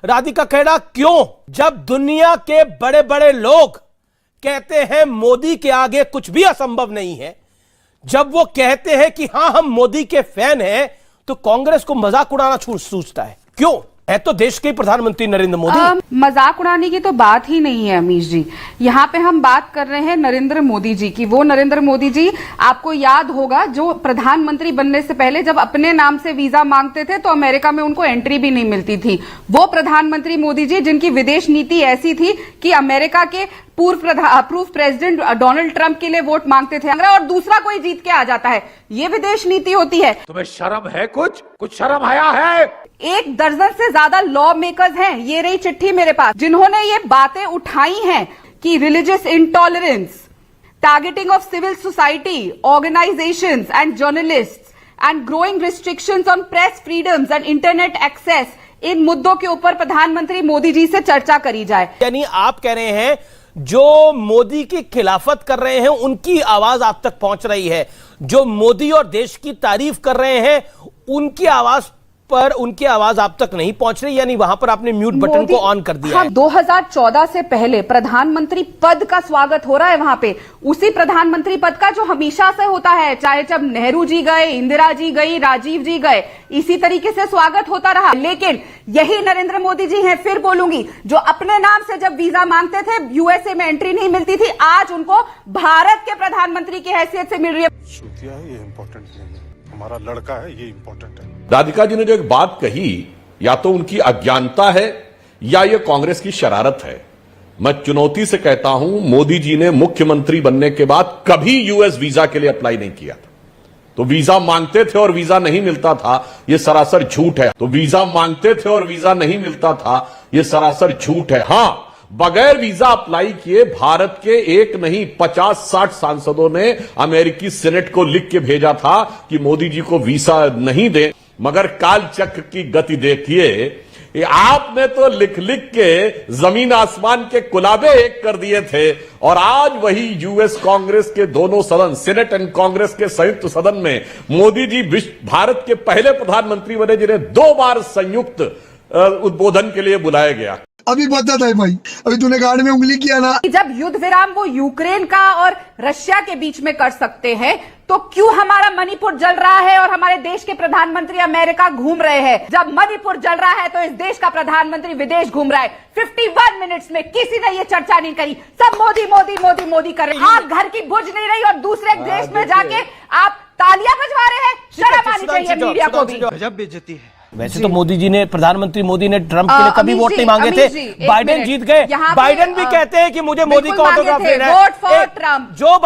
राधिका खेड़ा, क्यों जब दुनिया के बड़े बड़े लोग कहते हैं मोदी के आगे कुछ भी असंभव नहीं है, जब वो कहते हैं कि हां हम मोदी के फैन हैं, तो कांग्रेस को मजाक उड़ाना सूझता है? क्यों? है तो देश के प्रधानमंत्री नरेंद्र मोदी। मजाक उड़ाने की तो बात ही नहीं है अमीश जी। यहाँ पे हम बात कर रहे हैं नरेंद्र मोदी जी की। वो नरेंद्र मोदी जी, आपको याद होगा, जो प्रधानमंत्री बनने से पहले जब अपने नाम से वीजा मांगते थे तो अमेरिका में उनको एंट्री भी नहीं मिलती थी। वो प्रधानमंत्री मोदी जी जिनकी विदेश नीति ऐसी थी कि अमेरिका के पूर्व प्रेसिडेंट डोनाल्ड ट्रंप के लिए वोट मांगते थे और दूसरा कोई जीत के आ जाता है। ये विदेश नीति होती है। तुम्हें शर्म है? कुछ शर्म आया है? 1 दर्जन से ज्यादा लॉ मेकर्स हैं, ये रही चिट्ठी मेरे पास, जिन्होंने ये बातें उठाई हैं कि religious intolerance, targeting of civil society, organisations and journalists and growing restrictions on press freedoms and internet access, इन मुद्दों के ऊपर प्रधानमंत्री मोदी जी से चर्चा करी जाए। यानी आप कह रहे हैं जो मोदी की खिलाफत कर रहे हैं उनकी आवाज आप तक पहुंच रही है, जो मोदी और देश की तारीफ कर रहे हैं उनकी आवाज पर उनकी आवाज आप तक नहीं पहुंच रही, यानी वहां पर आपने म्यूट बटन को ऑन कर दिया है। 2014 से पहले प्रधानमंत्री पद का स्वागत हो रहा है वहां पे, उसी प्रधानमंत्री पद का जो हमेशा से होता है, चाहे जब नेहरू जी गए, इंदिरा जी गई, राजीव जी गए, इसी तरीके से स्वागत होता रहा। लेकिन यही नरेंद्र मोदी जी हैं, फिर बोलूंगी, जो अपने नाम से जब वीजा मांगते थे, यूएसए में एंट्री नहीं मिलती थी, आज उनको भारत के प्रधानमंत्री की हैसियत से मिल रही है। ये इंपॉर्टेंट नहीं है, हमारा लड़का है, ये इंपॉर्टेंट है। राधिका जी ने जो एक बात कही, या तो उनकी अज्ञानता है या ये कांग्रेस की शरारत है। मैं चुनौती से कहता हूं, मोदी जी ने मुख्यमंत्री बनने के बाद कभी यूएस वीजा के लिए अप्लाई नहीं किया था। तो वीजा मांगते थे और वीजा नहीं मिलता था, यह सरासर झूठ है। तो वीजा मांगते थे और वीजा नहीं मिलता था, यह सरासर झूठ है। हां, बगैर वीजा अप्लाई किए भारत के एक नहीं 50-60 सांसदों ने अमेरिकी सीनेट को लिख के भेजा था कि मोदी जी को वीजा नहीं दे। मगर कालचक्र की गति देखिए, आपने तो लिख लिख के जमीन आसमान के कुलाबे एक कर दिए थे, और आज वही यूएस कांग्रेस के दोनों सदन, सीनेट एंड कांग्रेस के संयुक्त सदन में मोदी जी भारत के पहले प्रधानमंत्री बने जिन्हें 2 बार संयुक्त उद्बोधन के लिए बुलाया गया। अभी बता था भाई, अभी तूने गाड़ी में उंगली किया ना। जब युद्ध विराम वो यूक्रेन का और रशिया के बीच में कर सकते हैं, तो क्यों हमारा मणिपुर जल रहा है और हमारे देश के प्रधानमंत्री अमेरिका घूम रहे हैं? जब मणिपुर जल रहा है तो इस देश का प्रधानमंत्री विदेश घूम रहा है। 51 मिनट्स में किसी ने ये चर्चा नहीं करी, सब मोदी मोदी मोदी मोदी कर रहे हैं। आप घर की बुझ नहीं रही और दूसरे देश में जाके आप तालियां बजवा रहे हैं। शर्म आनी चाहिए मीडिया को भी। गजब बेइज्जती है। वैसे तो मोदी जी ने, प्रधानमंत्री मोदी ने ट्रंप के लिए कभी वोट नहीं मांगे थे, बाइडेन जीत गए। बाइडेन भी कहते हैं कि मुझे मोदी का ऑटोग्राफ लेना है। Vote for Trump. Joe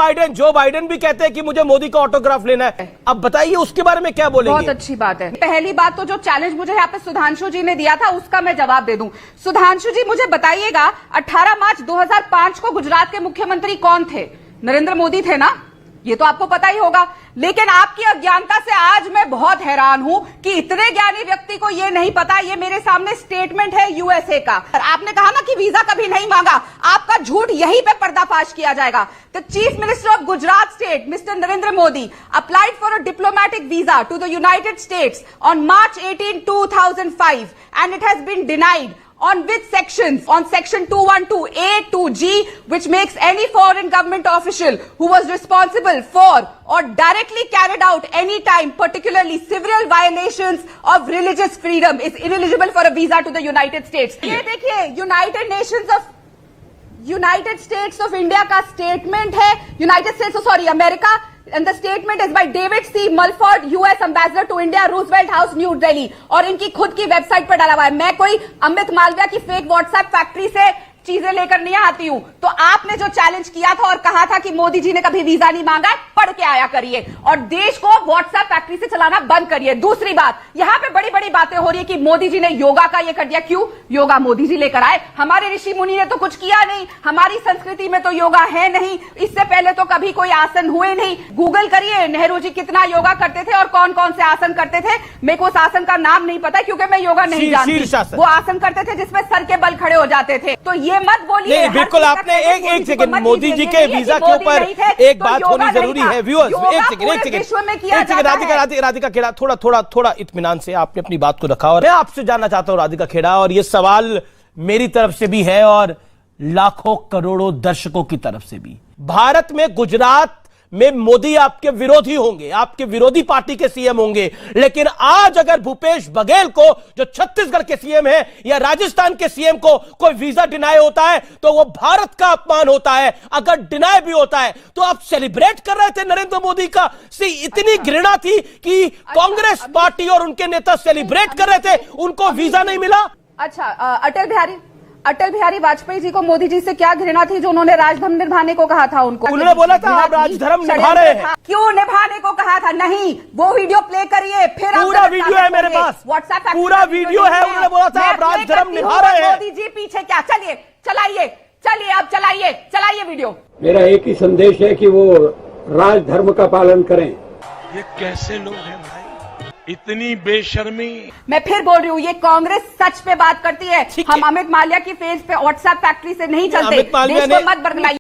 Biden भी कहते हैं कि मुझे मोदी का ऑटोग्राफ लेना है। अब बताइए उसके बारे में क्या बोलेंगे? बहुत अच्छी बात है। पहली बात तो जो चैलेंज मुझे यहाँ पे सुधांशु जी ने दिया था, उसका मैं जवाब दे दूं। सुधांशु जी, मुझे बताइएगा, 18 मार्च 2005 को गुजरात के मुख्यमंत्री कौन थे? नरेंद्र मोदी थे ना? ये तो आपको पता ही होगा। लेकिन आपकी अज्ञानता से आज मैं बहुत हैरान हूं कि इतने ज्ञानी व्यक्ति को ये नहीं पता। ये मेरे सामने स्टेटमेंट है यूएसए का। आपने कहा ना कि वीजा कभी नहीं मांगा, आपका झूठ यहीं पे पर्दाफाश किया जाएगा। The chief minister of Gujarat state, mister Narendra Modi, applied for a diplomatic visa to the United States on March 18, 2005 and it has been denied. On which sections? On section 212A to G, which makes any foreign government official who was responsible for or directly carried out any time, particularly several violations of religious freedom, is ineligible for a visa to the United States. ये देखिए, United States of India का statement है, America. And the statement is by David C. Mulford, U.S. Ambassador to India, Roosevelt House, New Delhi. और इनकी खुद की website पर डाला हुआ है। मैं कोई अमित मालविया की फेक व्हाट्सएप फैक्ट्री से चीजें लेकर नहीं आती हूं। तो आपने जो चैलेंज किया था और कहा था कि मोदी जी ने कभी वीजा नहीं मांगा है, पढ़ के आया करिए और देश को व्हाट्सएप फैक्ट्री से चलाना बंद करिए। दूसरी बात, यहां पे बड़ी बड़ी बातें हो रही है कि मोदी जी ने योगा का ये कर दिया। क्यों? योगा मोदी जी लेकर आए, हमारे ऋषि मुनि ने तो कुछ किया नहीं, हमारी संस्कृति में तो योगा है नहीं, इससे पहले तो कभी कोई आसन हुए नहीं। गूगल करिए नेहरू जी कितना योगा करते थे और कौन कौन से आसन करते थे। मेरे को उस आसन का नाम नहीं पता क्योंकि मैं योगा नहीं जानती। वो आसन करते थे जिसमें सर के बल खड़े हो जाते थे। तो ये ये मत बोलिए। नहीं, बिल्कुल आपने एक सेकंड, मोदी जी के वीजा के ऊपर एक बात होनी जरूरी है व्यूअर्स। एक सेकंड राधिका खेड़ा, थोड़ा इत्मीनान से आपने अपनी बात को रखा। और मैं आपसे जानना चाहता हूं राधिका खेड़ा, और ये सवाल मेरी तरफ से भी है और लाखों करोड़ों दर्शकों की तरफ से भी। भारत में गुजरात में मोदी आपके विरोधी होंगे, आपके विरोधी पार्टी के सीएम होंगे, लेकिन आज अगर भूपेश बघेल को, जो छत्तीसगढ़ के सीएम है, या राजस्थान के सीएम को कोई वीजा डिनाई होता है तो वो भारत का अपमान होता है। अगर डिनाई भी होता है तो आप सेलिब्रेट कर रहे थे नरेंद्र मोदी का, इतनी घृणा थी कि कांग्रेस पार्टी और उनके नेता सेलिब्रेट कर रहे थे, उनको वीजा नहीं मिला। अच्छा, अटल बिहारी वाजपेयी जी को मोदी जी से क्या घृणा थी जो उन्होंने राजधर्म निभाने को कहा था उनको? उन्होंने बोला था आप राजधर्म निभा रहे हैं। क्यों निभाने को कहा था? नहीं, वो वीडियो प्ले करिए, फिर पूरा वीडियो है मेरे पास, व्हाट्सएप पूरा वीडियो है। उन्होंने बोला था आप राजधर्म निभा रहे हैं। मोदी जी पीछे क्या? चलिए आप चलाइए वीडियो। मेरा एक ही संदेश है कि वो राजधर्म का पालन करें। ये कैसे लोग हैं भाई, इतनी बेशर्मी। मैं फिर बोल रही हूँ, ये कांग्रेस सच पे बात करती है। हम अमित माल्या की फेस पे व्हाट्सएप फैक्ट्री से नहीं चलते। अमित माल्या देश को मत बदलाइए।